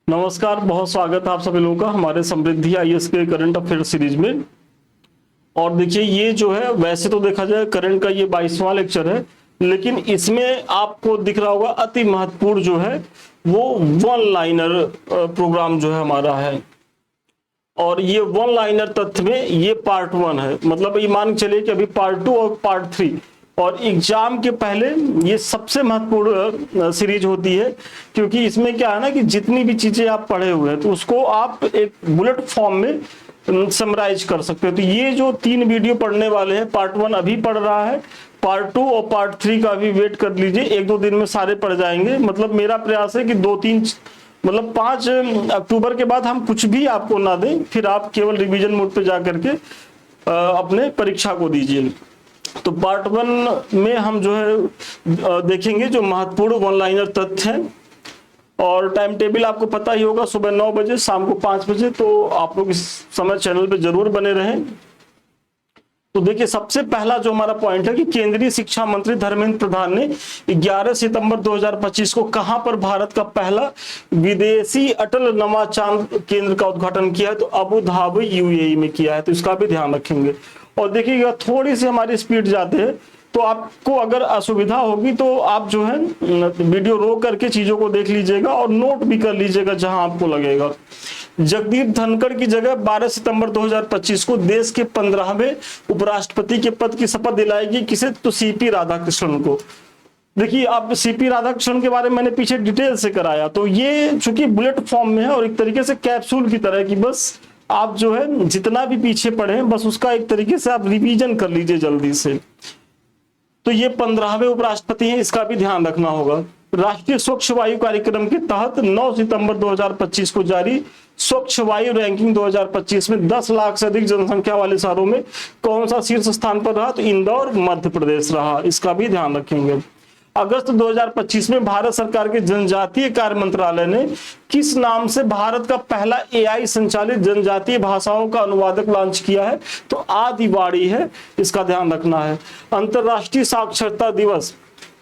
नमस्कार, बहुत स्वागत है आप सभी लोगों का हमारे समृद्धि आईएएस के करंट अफेयर सीरीज में। और देखिए, ये जो है वैसे तो देखा जाए करंट का ये 22वां लेक्चर है, लेकिन इसमें आपको दिख रहा होगा अति महत्वपूर्ण जो है वो वन लाइनर प्रोग्राम जो है हमारा है। और ये वन लाइनर तथ्य में ये पार्ट 1 है, मतलब ये मान के चलिए कि अभी पार्ट 2 और पार्ट 3 और एग्जाम के पहले ये सबसे महत्वपूर्ण सीरीज होती है, क्योंकि इसमें क्या है ना कि जितनी भी चीजें आप पढ़े हुए हैं तो उसको आप एक बुलेट फॉर्म में समराइज कर सकते हो। तो ये जो 3 वीडियो पढ़ने वाले हैं, पार्ट 1 अभी पढ़ रहा है, पार्ट 2 और पार्ट 3 का भी वेट कर लीजिए, 1-2 दिन में सारे पढ़ जाएंगे। मतलब मेरा प्रयास है कि 2-3 मतलब 5 अक्टूबर के बाद हम कुछ भी आपको ना दें, फिर आप केवल रिवीजन मोड पे जा करके अपने परीक्षा को दीजिए। तो पार्ट 1 में हम जो है देखेंगे जो महत्वपूर्ण वन लाइनर तथ्य हैं। और टाइम टेबल आपको पता ही होगा, सुबह 9 बजे, शाम को 5 बजे। तो आप लोग इस समय चैनल पे जरूर बने रहें। तो देखिए, सबसे पहला जो हमारा पॉइंट है कि केंद्रीय शिक्षा मंत्री धर्मेंद्र प्रधान ने 11 सितंबर 2025 को कहां पर भारत का पहला विदेशी अटल नवाचार केंद्र का उद्घाटन किया है? तो अबू धाबी यूएई में किया है। तो इसका भी ध्यान रखेंगे। और देखिएगा, थोड़ी सी हमारी स्पीड जाते हैं तो आपको अगर असुविधा होगी तो आप जो है वीडियो रोक करके चीजों को देख लीजिएगा और नोट भी कर लीजिएगा जहां आपको लगेगा। जगदीप धनखड़ की जगह 12 सितंबर 2025 को देश के 15वें उपराष्ट्रपति के पद की शपथ दिलाएगी किसे? तो सीपी राधाकृष्णन को। देखिए, आप सीपी राधाकृष्णन के बारे में मैंने पीछे डिटेल से कराया, तो ये चूंकि बुलेट फॉर्म में है और एक तरीके से कैप्सूल की तरह की, बस आप जो है जितना भी पीछे पढ़े बस उसका एक तरीके से आप रिवीजन कर लीजिए जल्दी से। तो ये 15वें उपराष्ट्रपति हैं, इसका भी ध्यान रखना होगा। राष्ट्रीय स्वच्छ वायु कार्यक्रम के तहत 9 सितंबर 2025 को जारी स्वच्छ वायु रैंकिंग 2025 में 10 लाख से अधिक जनसंख्या वाले शहरों में कौन सा शीर्ष स्थान पर रहा? तो इंदौर मध्य प्रदेश रहा। इसका भी ध्यान रखेंगे। अगस्त 2025 में भारत सरकार के जनजातीय कार्य मंत्रालय ने किस नाम से भारत का पहला एआई संचालित जनजातीय भाषाओं का अनुवादक लॉन्च किया है? तो आदिवाड़ी है। इसका ध्यान रखना है। अंतरराष्ट्रीय साक्षरता दिवस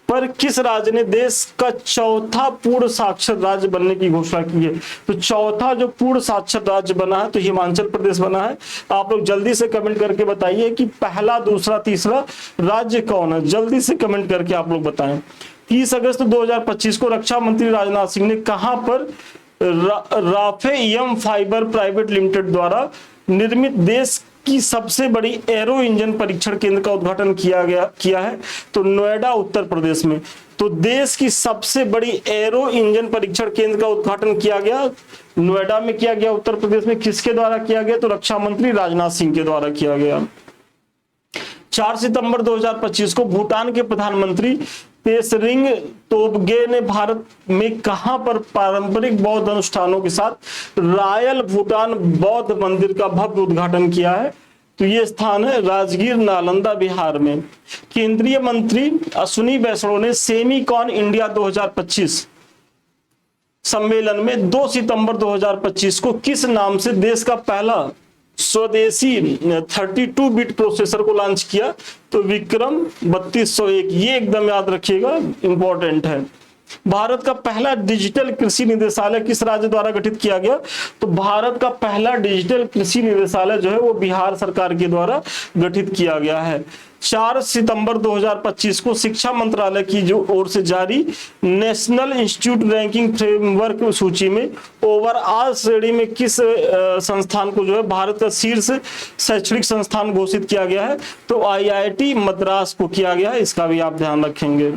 पर किस राज्य ने देश का चौथा पूर्ण साक्षर राज्य बनने की घोषणा की है? तो चौथा जो पूर्ण साक्षर राज्य बना है तो हिमाचल प्रदेश बना है। आप लोग जल्दी से कमेंट करके बताइए कि पहला, दूसरा, तीसरा राज्य कौन है। जल्दी से कमेंट करके आप लोग बताएं। 30 अगस्त 2025 को रक्षा मंत्री राजनाथ सिंह ने कहां पर राफेल फाइबर प्राइवेट लिमिटेड द्वारा निर्मित देश की सबसे बड़ी एरो इंजन परीक्षण केंद्र का उद्घाटन किया है? तो नोएडा उत्तर प्रदेश में। तो देश की सबसे बड़ी एरो इंजन परीक्षण केंद्र का उद्घाटन किया गया नोएडा में, किया गया उत्तर प्रदेश में। किसके द्वारा किया गया? तो रक्षा मंत्री राजनाथ सिंह के द्वारा किया गया। 4 सितंबर 2025 को भूटान के प्रधानमंत्री तेसरिंग तोबगे ने भारत में कहां पर पारंपरिक बौद्ध अनुष्ठानों के साथ रॉयल भूटान बौद्ध मंदिर का भव्य उद्घाटन किया है? तो ये स्थान है राजगीर, नालंदा, बिहार में। केंद्रीय मंत्री अश्विनी वैष्णव ने सेमीकॉन इंडिया 2025 सम्मेलन में 2 सितंबर 2025 को किस नाम से देश का पहला स्वदेशी 32 बिट प्रोसेसर को लॉन्च किया? तो विक्रम 3201। ये एकदम याद रखिएगा, इंपॉर्टेंट है। भारत का पहला डिजिटल कृषि निदेशालय किस राज्य द्वारा गठित किया गया? तो भारत का पहला डिजिटल कृषि निदेशालय जो है वो बिहार सरकार के द्वारा गठित किया गया है। 4 सितंबर 2025 को शिक्षा मंत्रालय की जो ओर से जारी नेशनल इंस्टीट्यूट रैंकिंग फ्रेमवर्क सूची में ओवरऑल श्रेणी में किस संस्थान को जो है भारत का शीर्ष शैक्षणिक संस्थान घोषित किया गया है? तो आईआईटी मद्रास को किया गया है। इसका भी आप ध्यान रखेंगे।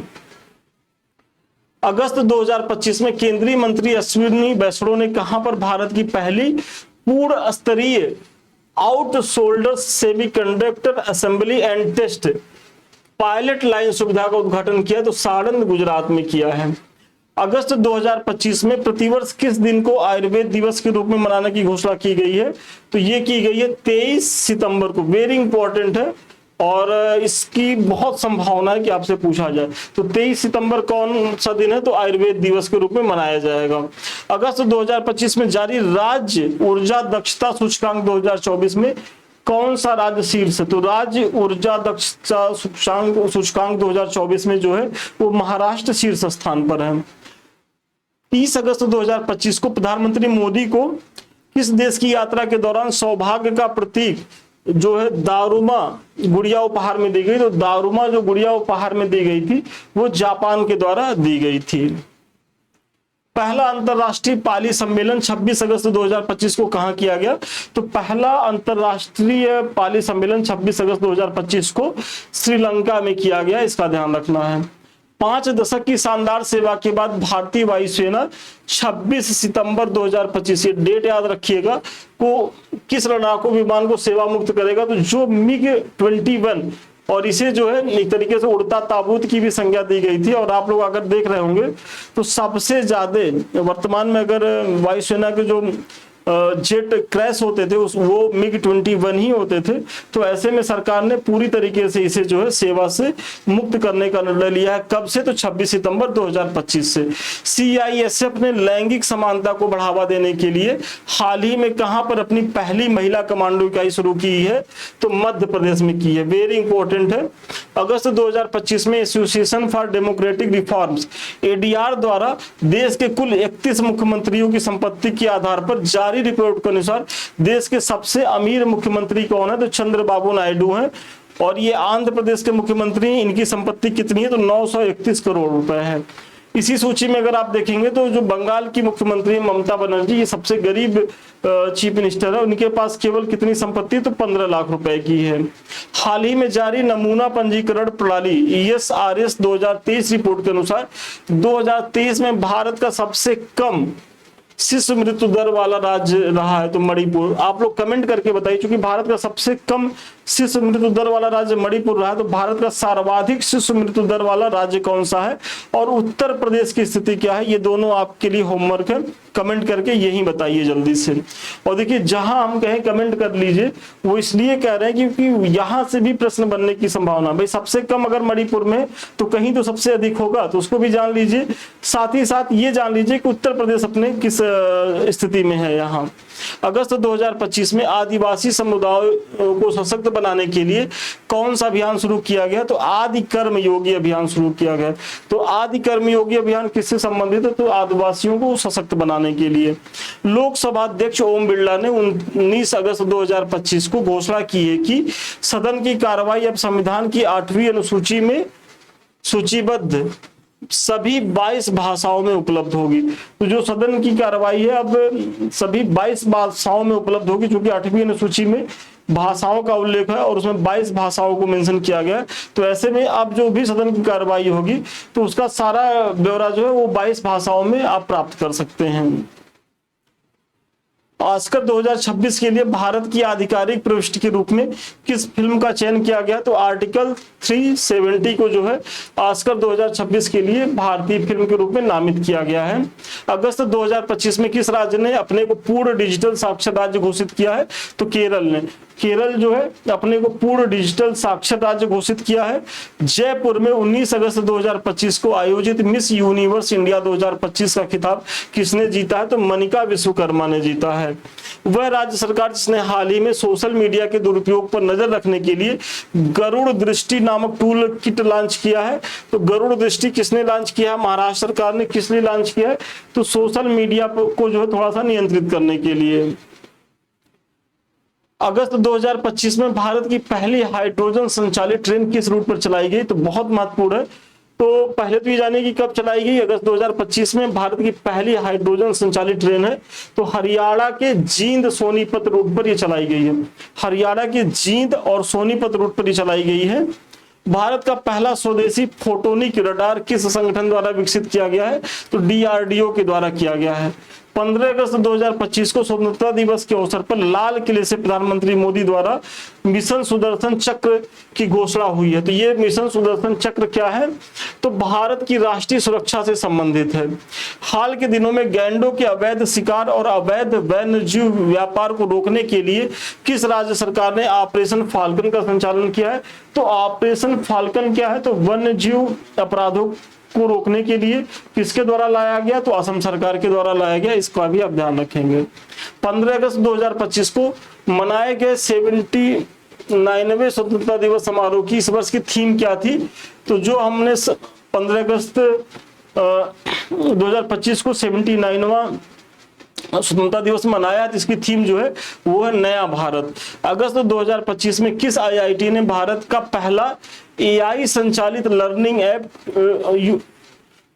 अगस्त 2025 में केंद्रीय मंत्री अश्विनी वैष्णव ने कहां पर भारत की पहली पूर्ण स्तरीय आउटसोल्डर semiconductor assembly and test pilot line सुविधा का उद्घाटन किया? तो साड़ंद, गुजरात में किया है। अगस्त 2025 में प्रतिवर्ष किस दिन को आयुर्वेद दिवस के रूप में मनाने की घोषणा की गई है? तो ये की गई है 23 सितंबर को। वेरी इंपॉर्टेंट है और इसकी बहुत संभावना है कि आपसे पूछा जाए। तो 23 सितंबर कौन सा दिन है? तो आयुर्वेद दिवस के रूप में मनाया जाएगा। अगस्त 2025 में जारी राज्य ऊर्जा दक्षता सूचकांक 2024 में कौन सा राज्य शीर्ष है? तो राज्य ऊर्जा दक्षता सूचकांक 2024 में जो है वो महाराष्ट्र शीर्ष स्थान पर है। 30 अगस्त 2025 को प्रधानमंत्री मोदी को किस देश की यात्रा के दौरान सौभाग्य का प्रतीक जो है दारुमा गुड़िया उपहार में दी गई? तो दारुमा जो गुड़िया उपहार में दी गई थी वो जापान के द्वारा दी गई थी। पहला अंतरराष्ट्रीय पाली सम्मेलन 26 अगस्त 2025 को कहां किया गया? तो पहला अंतरराष्ट्रीय पाली सम्मेलन 26 अगस्त 2025 को श्रीलंका में किया गया, इसका ध्यान रखना है। 5 दशक की शानदार सेवा के बाद भारतीय वायुसेना 26 सितंबर 2025, ये डेट याद रखिएगा, को किस लड़ाकू विमान को सेवा मुक्त करेगा? तो जो MiG-21, और इसे जो है एक तरीके से उड़ता ताबूत की भी संज्ञा दी गई थी। और आप लोग अगर देख रहे होंगे तो सबसे ज्यादा वर्तमान में अगर वायुसेना के जो जेट क्रैश होते थे वो MiG-21 ही होते थे। तो ऐसे में सरकार ने पूरी तरीके से इसे जो है सेवा से मुक्त करने का निर्णय लिया है। कब से? तो 26 सितंबर 2025 से। CISF ने लैंगिक समानता को बढ़ावा देने के लिए हाल ही में कहां पर अपनी पहली महिला कमांडो इकाई शुरू की है? तो मध्य प्रदेश में की है। वेरी इंपॉर्टेंट है। अगस्त 2025 में association for democratic reforms ADR द्वारा देश के कुल 31 मुख्यमंत्रियों की संपत्ति के आधार पर जारी रिपोर्ट के अनुसार देश के सबसे अमीर मुख्यमंत्री कौन है? तो चंद्रबाबू नायडू हैं। और ये आंध्र प्रदेश के मुख्यमंत्री, इनकी संपत्ति कितनी है? तो 931 करोड़ रुपए है। इसी सूची में अगर आप देखेंगे तो जो बंगाल की मुख्यमंत्री ममता बनर्जी, ये सबसे गरीब चीफ मिनिस्टर है, उनके पास केवल कितनी संपत्ति? तो 15 लाख रुपए की है। हाल ही में जारी नमूना पंजीकरण प्रणाली ESRS 2023 रिपोर्ट के अनुसार 2023 में भारत का सबसे कम शिशु मृत्यु दर वाला राज्य रहा है तो मणिपुर। आप लोग कमेंट करके बताइए, क्योंकि भारत का सबसे कम शिशु मृत्यु दर वाला राज्य मणिपुर रहा है, तो भारत का सर्वाधिक शिशु मृत्यु दर वाला राज्य कौन सा है? और उत्तर प्रदेश की स्थिति क्या है? ये दोनों आपके लिए होमवर्क है, कमेंट करके यही बताइए जल्दी से। और देखिए, जहां हम कहें कमेंट कर लीजिए, वो इसलिए कह रहे हैं क्योंकि यहां से भी प्रश्न बनने की संभावना। भाई सबसे कम अगर मणिपुर में, तो कहीं तो सबसे अधिक होगा, तो उसको भी जान लीजिए। साथ ही साथ ये जान लीजिए कि उत्तर प्रदेश अपने किस स्थिति में है। यहाँ अगस्त 2025 में आदिवासी समुदाय को सशक्त बनाने के लिए कौन सा अभियान शुरू किया गया? तो आदि कर्म योगी अभियान शुरू किया गया। तो आदि कर्म योगी अभियान किससे संबंधित है? तो आदिवासियों को सशक्त बनाने के लिए। लोकसभा अध्यक्ष ओम बिरला ने 19 अगस्त 2025 को घोषणा की है कि सदन की कार्रवाई अब संविधान की 8वीं अनुसूची में सूचीबद्ध सभी 22 भाषाओं में उपलब्ध होगी। तो जो सदन की कार्रवाई है अब सभी 22 भाषाओं में उपलब्ध होगी, क्योंकि 8वीं अनुसूची में भाषाओं का उल्लेख है और उसमें 22 भाषाओं को मेंशन किया गया है। तो ऐसे में अब जो भी सदन की कार्रवाई होगी तो उसका सारा ब्यौरा जो है वो 22 भाषाओं में आप प्राप्त कर सकते हैं। ऑस्कर 2026 के लिए भारत की आधिकारिक प्रविष्टि के रूप में किस फिल्म का चयन किया गया? तो आर्टिकल 370 को जो है ऑस्कर 2026 के लिए भारतीय फिल्म के रूप में नामित किया गया है। अगस्त 2025 में किस राज्य ने अपने को पूर्ण डिजिटल साक्षर राज्य घोषित किया है? तो केरल ने। केरल जो है अपने को पूर्ण डिजिटल साक्षर राज्य घोषित किया है। जयपुर में 19 अगस्त 2025 को आयोजित मिस यूनिवर्स इंडिया 2025 का खिताब किसने जीता है? तो मनिका विश्वकर्मा ने जीता है। वह राज्य सरकार जिसने हाल ही में सोशल मीडिया के दुरुपयोग पर नजर रखने के लिए गरुड़ दृष्टि नामक टूल किट लॉन्च किया है। तो गरुड़ दृष्टि किसने लॉन्च किया है? महाराष्ट्र सरकार ने। किस लिए लॉन्च किया है? तो सोशल मीडिया को जो है थोड़ा सा नियंत्रित करने के लिए। अगस्त 2025 में भारत की पहली हाइड्रोजन संचालित ट्रेन किस रूट पर चलाई गई? तो बहुत महत्वपूर्ण है। तो पहले तो ये जानिए कि कब चलाई गई। अगस्त 2025 में भारत की पहली हाइड्रोजन संचालित ट्रेन है तो हरियाणा के जींद सोनीपत रूट पर ये चलाई गई है। हरियाणा के जींद और सोनीपत रूट पर ये चलाई गई है। भारत का पहला स्वदेशी फोटोनिक रडार किस संगठन द्वारा विकसित किया गया है? तो DRDO के द्वारा किया गया है। 15 अगस्त 2025 को स्वतंत्रता दिवस के अवसर पर लाल किले से प्रधानमंत्री मोदी द्वारा मिशन सुदर्शन चक्र की घोषणा हुई है। तो ये मिशन सुदर्शन चक्र क्या है? तो भारत की राष्ट्रीय सुरक्षा से संबंधित है। हाल के दिनों में गैंडों के अवैध शिकार और अवैध वन्यजीव व्यापार को रोकने के लिए किस राज्य सरकार ने ऑपरेशन फाल्कन का संचालन किया है? तो ऑपरेशन फाल्कन क्या है? तो वन्यजीव अपराधों को रोकने के लिए किसके द्वारा लाया गया? तो असम सरकार के द्वारा लाया गया। इसका भी आप ध्यान रखेंगे। 15 अगस्त 2025 को मनाए गए 79वें स्वतंत्रता दिवस समारोह की इस वर्ष की थीम क्या थी? तो जो हमने 15 अगस्त 2025 को 79वां स्वतंत्रता दिवस मनाया, तो इसकी थीम जो है वो है नया भारत। अगस्त 2025 में किस आईआईटी ने भारत का पहला एआई संचालित लर्निंग ऐप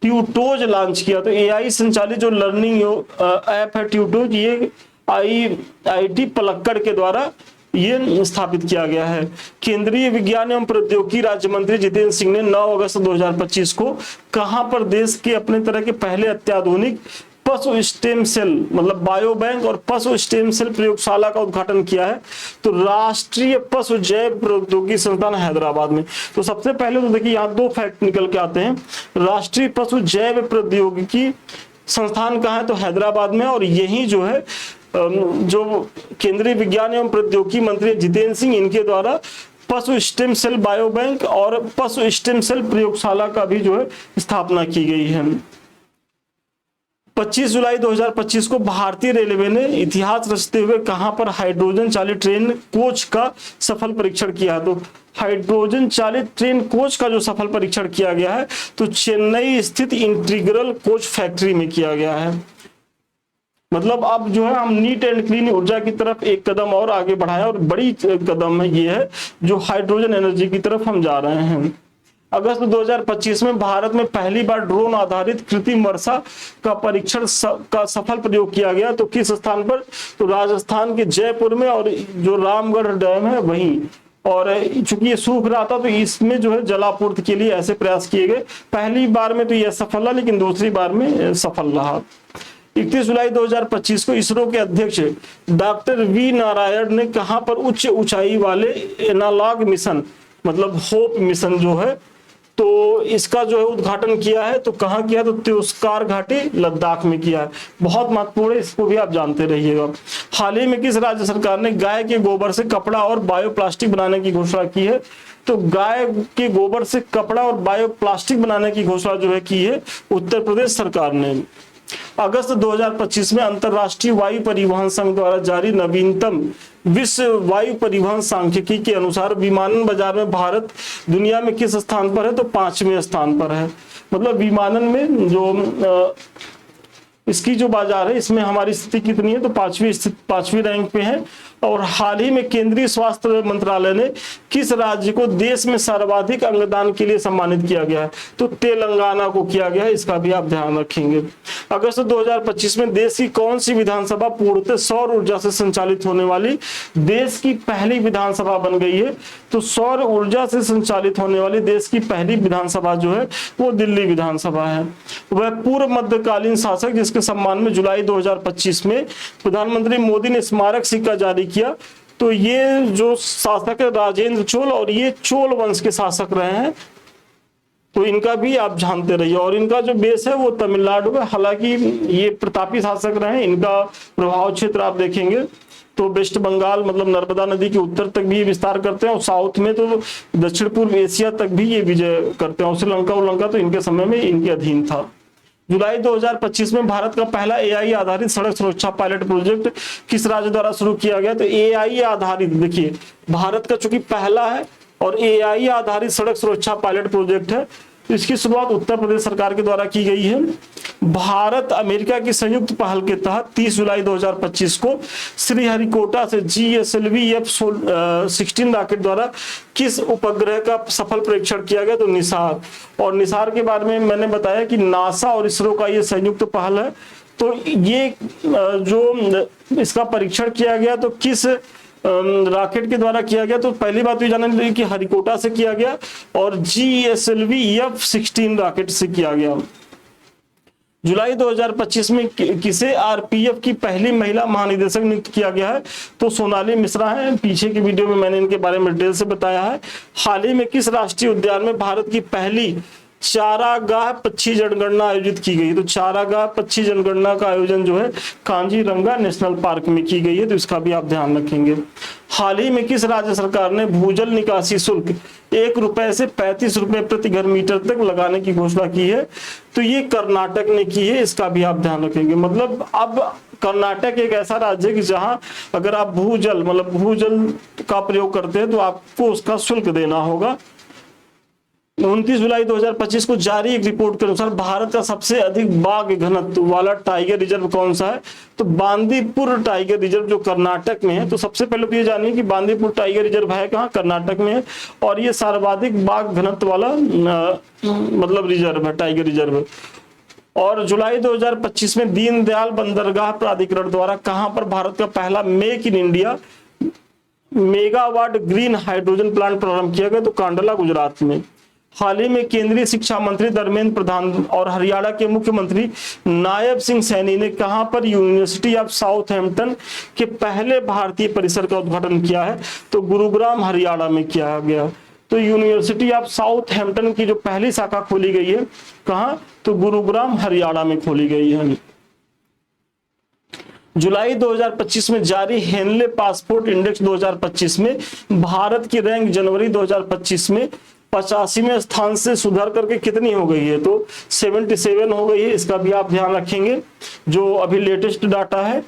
ट्यूटोज लॉन्च किया? तो एआई संचालित जो लर्निंग ऐप है ट्यूटोज, ये आईआईटी पलक्कड़ के द्वारा ये स्थापित किया गया है। केंद्रीय विज्ञान एवं प्रौद्योगिकी राज्य मंत्री जितेंद्र सिंह ने 9 अगस्त 2025 को कहां पर देश के अपने तरह के पहले अत्याधुनिक पशु स्टेम सेल मतलब बायो बैंक और पशु स्टेम सेल प्रयोगशाला का उद्घाटन किया है? तो राष्ट्रीय पशु जैव प्रौद्योगिकी संस्थान हैदराबाद में। तो सबसे पहले तो देखिए यहाँ 2 फैक्ट निकल के आते हैं। राष्ट्रीय पशु जैव प्रौद्योगिकी संस्थान कहाँ है? तो हैदराबाद में। और यही जो है जो केंद्रीय विज्ञान एवं प्रौद्योगिकी मंत्री जितेंद्र सिंह, इनके द्वारा पशु स्टेम सेल बायो बैंक और पशु स्टेम सेल प्रयोगशाला का भी जो है स्थापना की गई है। 25 जुलाई 2025 को भारतीय रेलवे ने इतिहास रचते हुए कहां पर हाइड्रोजन चालित ट्रेन कोच का सफल परीक्षण किया? तो हाइड्रोजन चालित ट्रेन कोच का जो सफल परीक्षण किया गया है तो चेन्नई स्थित इंटीग्रल कोच फैक्ट्री में किया गया है। मतलब अब जो है हम नीट एंड क्लीन ऊर्जा की तरफ एक कदम और आगे बढ़ाया और बड़ी कदम है ये है जो हाइड्रोजन एनर्जी की तरफ हम जा रहे हैं। अगस्त 2025 में भारत में पहली बार ड्रोन आधारित कृत्रिम वर्षा का परीक्षण का सफल प्रयोग किया गया। तो किस स्थान पर? तो राजस्थान के जयपुर में, और जो रामगढ़ डैम है वहीं। और चूंकि ये सूख रहा था तो इसमें जो है जलापूर्ति के लिए ऐसे प्रयास किए गए। पहली बार में तो यह सफल रहा, लेकिन दूसरी बार में सफल रहा। 31 जुलाई 2025 को इसरो के अध्यक्ष डॉक्टर वी नारायण ने कहां पर उच्च ऊंचाई वाले एनालॉग मिशन मतलब होप मिशन जो है तो इसका जो है उद्घाटन किया है? तो कहां किया? तो त्यूस्कार घाटी लद्दाख में किया है। बहुत महत्वपूर्ण है, इसको भी आप जानते रहिएगा। हाल ही में किस राज्य सरकार ने गाय के गोबर से कपड़ा और बायोप्लास्टिक बनाने की घोषणा की है? तो गाय के गोबर से कपड़ा और बायोप्लास्टिक बनाने की घोषणा जो है की है उत्तर प्रदेश सरकार ने। अगस्त 2025 में अंतरराष्ट्रीय वायु परिवहन संघ द्वारा जारी नवीनतम विश्व वायु परिवहन सांख्यिकी के अनुसार विमानन बाजार में भारत दुनिया में किस स्थान पर है? तो 5वें स्थान पर है। मतलब विमानन में जो इसकी जो बाजार है इसमें हमारी स्थिति कितनी है? तो 5वीं रैंक पे है। और हाल ही में केंद्रीय स्वास्थ्य मंत्रालय ने किस राज्य को देश में सर्वाधिक अंगदान के लिए सम्मानित किया गया है? तो तेलंगाना को किया गया है, इसका भी आप ध्यान रखेंगे। अगस्त 2025 में देश की कौन सी विधानसभा पूर्णतः सौर ऊर्जा से संचालित होने वाली देश की पहली विधानसभा बन गई है? तो सौर ऊर्जा से संचालित होने वाली देश की पहली विधानसभा जो है वो दिल्ली विधानसभा है। वह पूर्व मध्यकालीन शासक जिसके सम्मान में जुलाई 2025 में प्रधानमंत्री मोदी ने स्मारक सिक्का जारी किया। तो ये जो शासक है राजेंद्र चोल, और ये चोल वंश के शासक रहे हैं, तो इनका भी आप जानते रहिए। और इनका जो बेस है वो तमिलनाडु में, हालांकि ये प्रतापी शासक रहे। इनका प्रभाव क्षेत्र आप देखेंगे तो वेस्ट बंगाल मतलब नर्मदा नदी के उत्तर तक भी ये विस्तार करते हैं, और साउथ में तो दक्षिण पूर्व एशिया तक भी ये विजय करते हैं। और श्रीलंका उल्लंका तो इनके समय में इनके अधीन था। जुलाई 2025 में भारत का पहला एआई आधारित सड़क सुरक्षा पायलट प्रोजेक्ट किस राज्य द्वारा शुरू किया गया? तो एआई आधारित, देखिए भारत का चूंकि पहला है और एआई आधारित सड़क सुरक्षा पायलट प्रोजेक्ट है, तो इसकी शुरुआत उत्तर प्रदेश सरकार के द्वारा की गई है। भारत अमेरिका की संयुक्त पहल के तहत 30 जुलाई 2025 को श्रीहरिकोटा से GSLV F-16 रॉकेट द्वारा किस उपग्रह का सफल परीक्षण किया गया? तो निसार। और निसार के बारे में मैंने बताया कि नासा और इसरो का ये संयुक्त पहल है। तो ये जो इसका परीक्षण किया गया तो किस रॉकेट के द्वारा किया गया? तो पहली बात तो जानने लगी कि हरिकोटा से किया गया और GSLV F-16 रॉकेट से किया गया। जुलाई 2025 में किसे आरपीएफ की पहली महिला महानिदेशक नियुक्त किया गया है? तो सोनाली मिश्रा है। पीछे की वीडियो में मैंने इनके बारे में डिटेल से बताया है। हाल ही में किस राष्ट्रीय उद्यान में भारत की पहली चारागाह पक्षी जनगणना आयोजित की गई? तो चारागाह पक्षी जनगणना का आयोजन जो है कांजीरंगा नेशनल पार्क में की गई है, तो इसका भी आप ध्यान रखेंगे। हाल ही में किस राज्य सरकार ने भूजल निकासी शुल्क 1 रुपए से 35 रुपए प्रति घन मीटर तक लगाने की घोषणा की है? तो ये कर्नाटक ने की है, इसका भी आप ध्यान रखेंगे। मतलब अब कर्नाटक एक ऐसा राज्य है कि जहां अगर आप भूजल मतलब भूजल का प्रयोग करते हैं तो आपको उसका शुल्क देना होगा। 29 जुलाई 2025 को जारी एक रिपोर्ट के अनुसार भारत का सबसे अधिक बाघ घनत्व वाला टाइगर रिजर्व कौन सा है? तो बांदीपुर टाइगर रिजर्व जो कर्नाटक में है। तो सबसे पहले तो ये जानिए कि बांदीपुर टाइगर रिजर्व है कहाँ? कर्नाटक में है, और ये सर्वाधिक बाघ घनत्व वाला मतलब रिजर्व है, टाइगर रिजर्व। और जुलाई 2025 में दीनदयाल बंदरगाह प्राधिकरण द्वारा कहां पर भारत का पहला make in India megawatt green hydrogen plant प्रारंभ किया गया? तो कांडला, गुजरात में। हाल ही में केंद्रीय शिक्षा मंत्री धर्मेंद्र प्रधान और हरियाणा के मुख्यमंत्री नायब सिंह सैनी ने कहां पर यूनिवर्सिटी ऑफ साउथहैम्पटन के पहले भारतीय परिसर का उद्घाटन किया है? तो गुरुग्राम, हरियाणा में किया गया। तो यूनिवर्सिटी ऑफ साउथहैम्पटन की जो पहली शाखा खोली गई है कहां? तो गुरुग्राम, हरियाणा में खोली गई है। जुलाई 2025 में जारी हेनले पासपोर्ट इंडेक्स 2025 में भारत की रैंक जनवरी 2025 में 85वें स्थान से सुधार करके कितनी हो गई है? तो 77 हो गई है। इसका भी आप ध्यान रखेंगे, जो अभी लेटेस्ट डाटा है।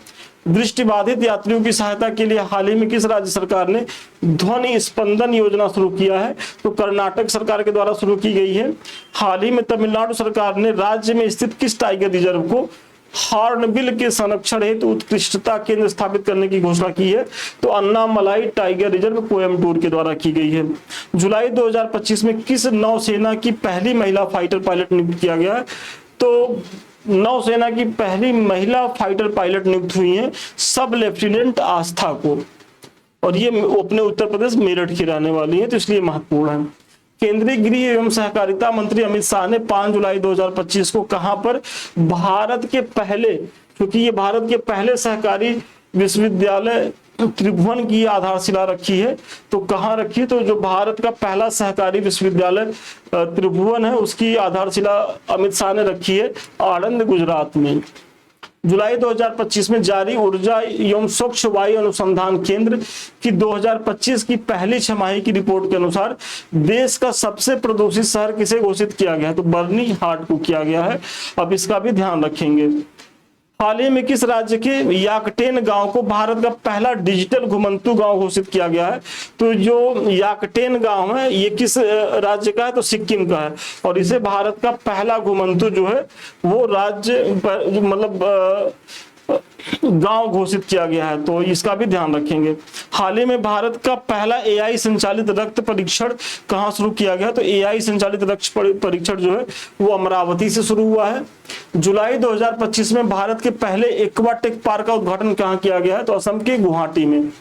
दृष्टिबाधित यात्रियों की सहायता के लिए हाल ही में किस राज्य सरकार ने ध्वनि स्पंदन योजना शुरू किया है? तो कर्नाटक सरकार के द्वारा शुरू की गई है। हाल ही में तमिलनाडु सरकार ने राज्य में स्थित किस टाइगर रिजर्व को हॉर्नबिल के संरक्षण हेतु उत्कृष्टता केंद्र स्थापित करने की घोषणा की है? तो अन्नामलाई टाइगर रिजर्व कोयम्बटूर के द्वारा की गई है। जुलाई 2025 में किस नौसेना की पहली महिला फाइटर पायलट नियुक्त किया गया है? तो नौसेना की पहली महिला फाइटर पायलट नियुक्त हुई है सब लेफ्टिनेंट आस्था को, और ये अपने उत्तर प्रदेश मेरठ की रहने वाली है, तो इसलिए महत्वपूर्ण है। केंद्रीय गृह एवं सहकारिता मंत्री अमित शाह ने 5 जुलाई 2025 को कहां पर भारत के पहले, क्योंकि ये भारत के पहले सहकारी विश्वविद्यालय त्रिभुवन की आधारशिला रखी है, तो कहां रखी है? तो जो भारत का पहला सहकारी विश्वविद्यालय त्रिभुवन है उसकी आधारशिला अमित शाह ने रखी है आणंद, गुजरात में। जुलाई 2025 में जारी ऊर्जा एवं स्वच्छ वायु अनुसंधान केंद्र की 2025 की पहली छमाही की रिपोर्ट के अनुसार देश का सबसे प्रदूषित शहर किसे घोषित किया गया है? तो बर्नी हाट को किया गया है। अब इसका भी ध्यान रखेंगे। हाल ही में किस राज्य के याकटेन गांव को भारत का पहला डिजिटल घुमंतू गांव घोषित किया गया है? तो जो याकटेन गांव है ये किस राज्य का है? तो सिक्किम का है, और इसे भारत का पहला घुमंतू जो है वो राज्य मतलब गांव घोषित किया गया है, तो इसका भी ध्यान रखेंगे। हाल ही में भारत का पहला एआई संचालित रक्त परीक्षण कहां शुरू किया गया? तो एआई संचालित रक्त परीक्षण जो है वो अमरावती से शुरू हुआ है। जुलाई 2025 में भारत के पहले एक्वाटेक पार्क का उद्घाटन कहां किया गया है? तो असम के गुवाहाटी में।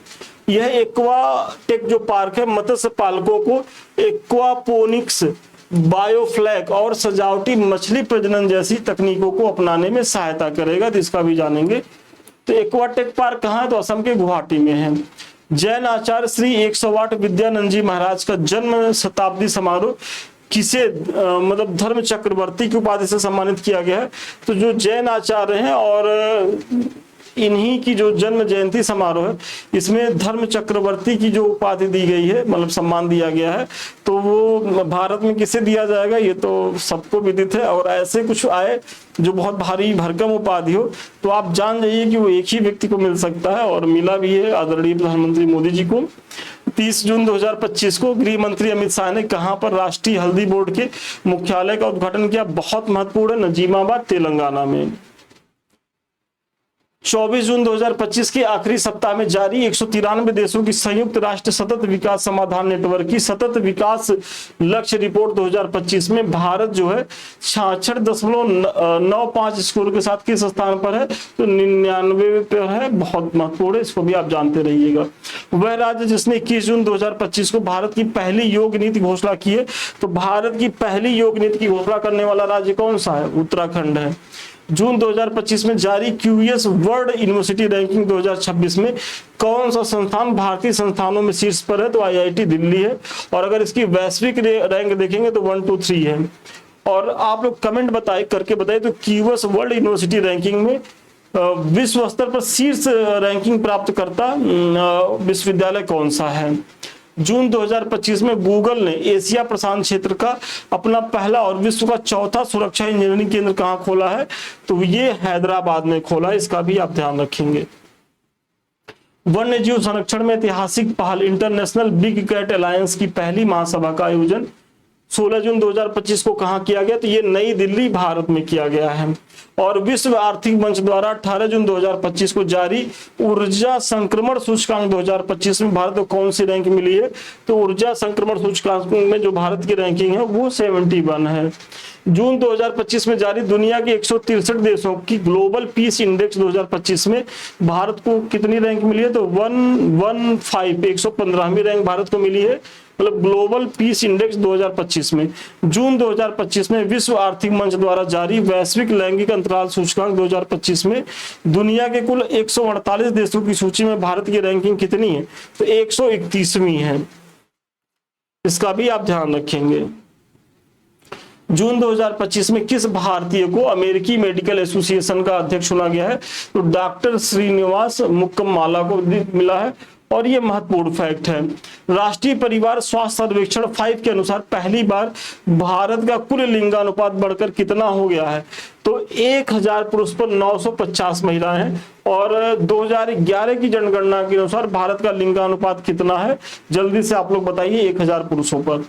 यह एक्वाटेक जो पार्क है मत्स्य पालकों को एक्वापोनिक्स, बायोफ्लैग और सजावटी मछली प्रजनन जैसी तकनीकों को अपनाने में सहायता करेगा, तो इसका भी जानेंगे। तो एक्वाटेक पार्क कहाँ है? तो असम के गुवाहाटी में है। जैन आचार्य श्री 108 विद्यानंद जी महाराज का जन्म शताब्दी समारोह किसे मतलब धर्म चक्रवर्ती की उपाधि से सम्मानित किया गया है? तो जो जैन आचार्य हैं और इन्हीं की जो जन्म जयंती समारोह है इसमें धर्म चक्रवर्ती की जो उपाधि दी गई है, मतलब सम्मान दिया गया है, तो वो भारत में किसे दिया जाएगा ये तो सबको विदित है। और ऐसे कुछ आए जो बहुत भारी भरकम उपाधि हो तो आप जान जाइए कि वो एक ही व्यक्ति को मिल सकता है, और मिला भी है आदरणीय प्रधानमंत्री मोदी जी को। 30 जून 2025 को गृह मंत्री अमित शाह ने कहां पर राष्ट्रीय हल्दी बोर्ड के मुख्यालय का उद्घाटन किया? बहुत महत्वपूर्ण है, नजीमाबाद, तेलंगाना में। 24 जून 2025 के आखिरी सप्ताह में जारी 193 देशों की संयुक्त राष्ट्र सतत विकास समाधान नेटवर्क की सतत विकास लक्ष्य रिपोर्ट 2025 में भारत जो है 66.95 स्कोर के साथ किस स्थान पर है? तो 99 पे है। बहुत महत्वपूर्ण है, इसको भी आप जानते रहिएगा। वह राज्य जिसने 21 जून 2025 को भारत की पहली योग नीति घोषणा की है, तो भारत की पहली योग नीति की घोषणा करने वाला राज्य कौन सा है? उत्तराखंड है। जून 2025 में जारी क्यूएस वर्ल्ड यूनिवर्सिटी रैंकिंग 2026 में कौन सा संस्थान भारतीय संस्थानों में शीर्ष पर है? तो आईआईटी दिल्ली है। और अगर इसकी वैश्विक रैंक देखेंगे तो 1, 2, 3 है। और आप लोग कमेंट करके बताइए तो क्यूएस वर्ल्ड यूनिवर्सिटी रैंकिंग में विश्व स्तर पर शीर्ष रैंकिंग प्राप्त करता विश्वविद्यालय कौन सा है? जून 2025 में गूगल ने एशिया प्रशांत क्षेत्र का अपना पहला और विश्व का चौथा सुरक्षा इंजीनियरिंग केंद्र कहां खोला है? तो ये हैदराबाद में खोला है, इसका भी आप ध्यान रखेंगे। वन्य जीव संरक्षण में ऐतिहासिक पहल इंटरनेशनल बिग कैट अलायंस की पहली महासभा का आयोजन 16 जून 2025 को कहां किया गया? तो ये नई दिल्ली भारत में किया गया है। और विश्व आर्थिक मंच द्वारा 18 जून 2025 को जारी ऊर्जा संक्रमण सूचकांक 2025 में भारत को कौन सी रैंक मिली है? तो ऊर्जा संक्रमण सूचकांक में जो भारत की रैंकिंग है वो 71 है। जून 2025 में जारी दुनिया के 163 देशों की ग्लोबल पीस इंडेक्स 2025 में भारत को कितनी रैंक मिली है? तो 115वीं रैंक भारत को मिली है, मतलब ग्लोबल पीस इंडेक्स 2025 में। जून 2025 में विश्व आर्थिक मंच द्वारा जारी वैश्विक लैंगिक अंतराल सूचकांक 2025 में दुनिया के कुल 148 देशों की सूची में भारत की रैंकिंग कितनी है? तो 131वीं है। इसका भी आप ध्यान रखेंगे। जून 2025 में किस भारतीय को अमेरिकी मेडिकल एसोसिएशन का अध्यक्ष चुना गया है? तो डॉक्टर श्रीनिवास मुक्कमाला को मिला है। और ये महत्वपूर्ण फैक्ट है। राष्ट्रीय परिवार स्वास्थ्य सर्वेक्षण 5 के अनुसार पहली बार भारत का कुल लिंगानुपात बढ़कर कितना हो गया है? तो 1000 पुरुष पर 950 महिलाएं हैं। और 2011 की जनगणना के अनुसार भारत का लिंगानुपात कितना है? जल्दी से आप लोग बताइए। 1000 पुरुषों पर।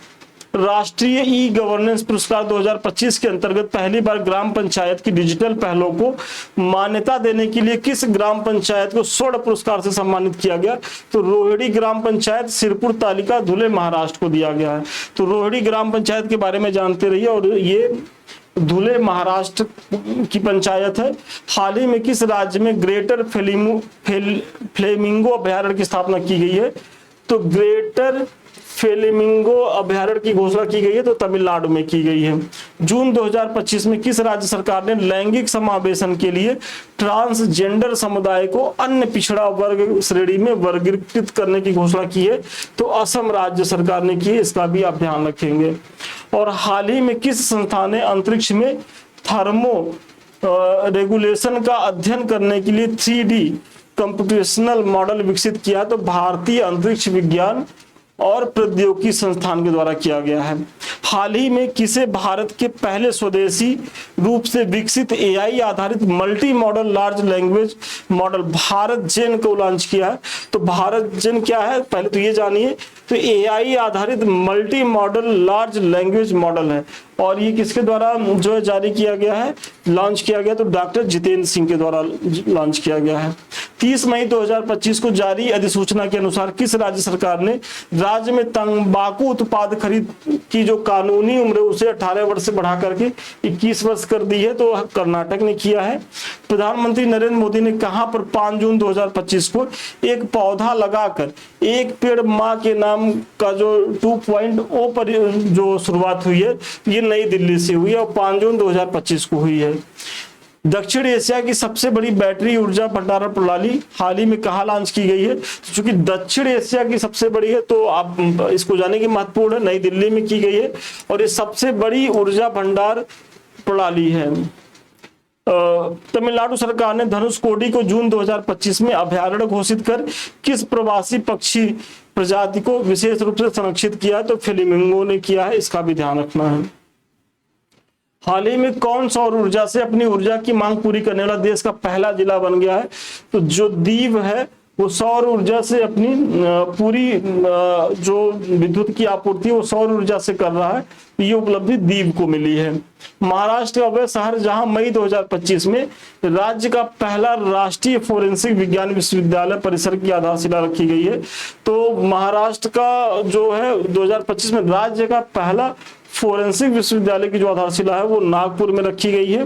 राष्ट्रीय ई गवर्नेंस पुरस्कार 2025 के अंतर्गत पहली बार ग्राम पंचायत की डिजिटल पहलों को मान्यता देने के लिए किस ग्राम पंचायत को स्वर्ण पुरस्कार से सम्मानित किया गया? तो रोहिणी ग्राम पंचायत, सिरपुर तालुका, धुले, महाराष्ट्र को दिया गया है। तो रोहिणी ग्राम पंचायत के बारे में जानते रहिए। और ये धुले महाराष्ट्र की पंचायत है। हाल ही में किस राज्य में ग्रेटर फ्लेमिंगो अभयारण्य की स्थापना की गई है? तो ग्रेटर फ्लेमिंगो अभयारण्य की घोषणा की गई है, तो तमिलनाडु में की गई है। जून 2025 में किस राज्य सरकार ने लैंगिक समावेशन के लिए ट्रांसजेंडर समुदाय को अन्य पिछड़ा वर्ग श्रेणी में वर्गीकृत करने की घोषणा की है? तो असम राज्य सरकार ने की है। इसका भी आप ध्यान रखेंगे। और हाल ही में किस संस्थान ने अंतरिक्ष में थर्मो रेगुलेशन का अध्ययन करने के लिए 3D कंप्यूटेशनल मॉडल विकसित किया? तो भारतीय अंतरिक्ष विज्ञान और प्रौद्योगिकी संस्थान के द्वारा किया गया है। हाल ही में किसे भारत के पहले स्वदेशी रूप से विकसित एआई आधारित multi model large language model Bharat Gen को लॉन्च किया है? तो भारत जेन क्या है पहले तो ये जानिए। तो एआई आधारित multi model large language model है। और ये किसके द्वारा जो है जारी किया गया है, लॉन्च किया गया? तो डॉक्टर जितेंद्र सिंह के द्वारा लॉन्च किया गया है। 30 मई 2025 को जारी अधिसूचना के अनुसार किस राज्य सरकार ने राज्य में तंबाकू उत्पाद खरीद की जो कानूनी उम्र उसे 18 वर्ष से बढ़ा करके 21 वर्ष कर दी है? तो कर्नाटक ने किया है। प्रधानमंत्री नरेंद्र मोदी ने कहां पर 5 जून 2025 को एक पौधा लगाकर एक पेड़ मां के नाम का जो 2.0 पर जो शुरुआत हुई है, ये नई दिल्ली से हुई है और 5 जून 2025 को हुई है। दक्षिण एशिया की सबसे बड़ी बैटरी ऊर्जा भंडारण प्रणाली हाल ही में कहां लॉन्च की गई है? क्योंकि दक्षिण एशिया की सबसे बड़ी है तो आप इसको जाने की महत्वपूर्ण है। नई दिल्ली में की गई है और ये सबसे बड़ी ऊर्जा भंडार प्रणाली है। तमिलनाडु सरकार ने धनुषकोडी को जून 2025 में अभयारण्य घोषित कर किस प्रवासी पक्षी प्रजाति को विशेष रूप से संरक्षित किया? तो फ्लेमिंगो ने किया है। इसका भी ध्यान रखना है। हाल ही में कौन सौर ऊर्जा से अपनी ऊर्जा की मांग पूरी करने वाला देश का पहला जिला बन गया है? तो जो दीव है वो सौर ऊर्जा से अपनी पूरी जो विद्युत की आपूर्ति वो सौर ऊर्जा से कर रहा है। ये उपलब्धि दीव को मिली है। महाराष्ट्र का वह शहर जहां मई 2025 में राज्य का पहला राष्ट्रीय फोरेंसिक विज्ञान विश्वविद्यालय परिसर की आधारशिला रखी गई है। तो महाराष्ट्र का जो है 2025 में राज्य का पहला फोरेंसिक विश्वविद्यालय की जो आधारशिला है वो नागपुर में रखी गई है।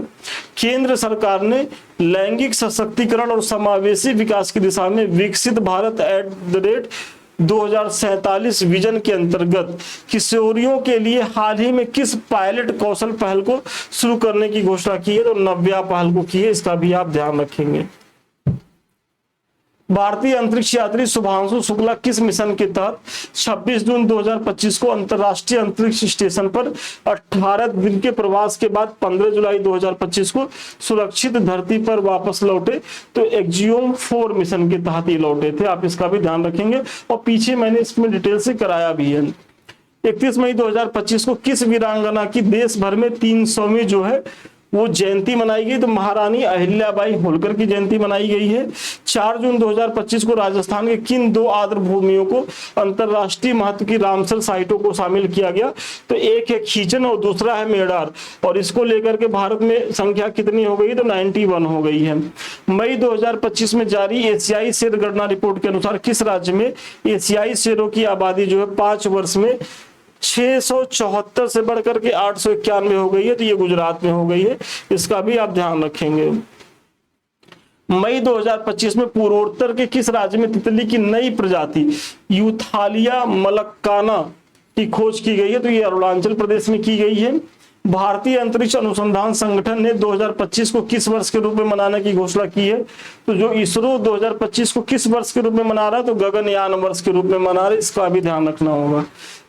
केंद्र सरकार ने लैंगिक सशक्तिकरण और समावेशी विकास की दिशा में विकसित भारत @ 2047 विजन के अंतर्गत किशोरियों के लिए हाल ही में किस पायलट कौशल पहल को शुरू करने की घोषणा की है? तो नव्या पहल को की है। इसका भी आप ध्यान रखेंगे। भारतीय अंतरिक्ष यात्री शुभांशु शुक्ला किस मिशन के तहत 26 जून 2025 को अंतरराष्ट्रीय अंतरिक्ष स्टेशन पर 18 दिन के प्रवास के बाद 15 जुलाई 2025 को सुरक्षित धरती पर वापस लौटे? तो एक्जियोम 4 मिशन के तहत ये लौटे थे। आप इसका भी ध्यान रखेंगे और पीछे मैंने इसमें डिटेल से कराया भी है। 31 मई 2025 को किस वीरांगना की देश भर में 300वीं जो है वो जयंती मनाई गई, तो महारानी अहिल्याबाई होलकर की जयंती मनाई गई है। 4 जून 2025 को राजस्थान के किन 2 आर्द्र भूमियों को अंतरराष्ट्रीय महत्व की रामसर साइटों को शामिल किया गया? तो एक है खीचन और दूसरा है मेडार, और इसको लेकर के भारत में संख्या कितनी हो गई? तो 91 हो गई है। मई 2025 में जारी एशियाई शेर गणना रिपोर्ट के अनुसार किस राज्य में एशियाई शेरों की आबादी जो है 5 वर्ष में 674 से बढ़कर के 891 हो गई है? तो ये गुजरात में हो गई है, इसका भी आप ध्यान रखेंगे। मई 2025 में पूर्वोत्तर के किस राज्य में तितली की नई प्रजाति यूथालिया मलक्काना की खोज की गई है? तो ये अरुणाचल प्रदेश में की गई है। भारतीय अंतरिक्ष अनुसंधान संगठन ने 2025 को किस वर्ष के रूप में मनाने की घोषणा की है? तो जो इसरो 2025 को किस वर्ष के रूप में मना रहा है? तो गगनयान वर्ष के रूप में मना रहा है, इसका भी ध्यान रखना होगा।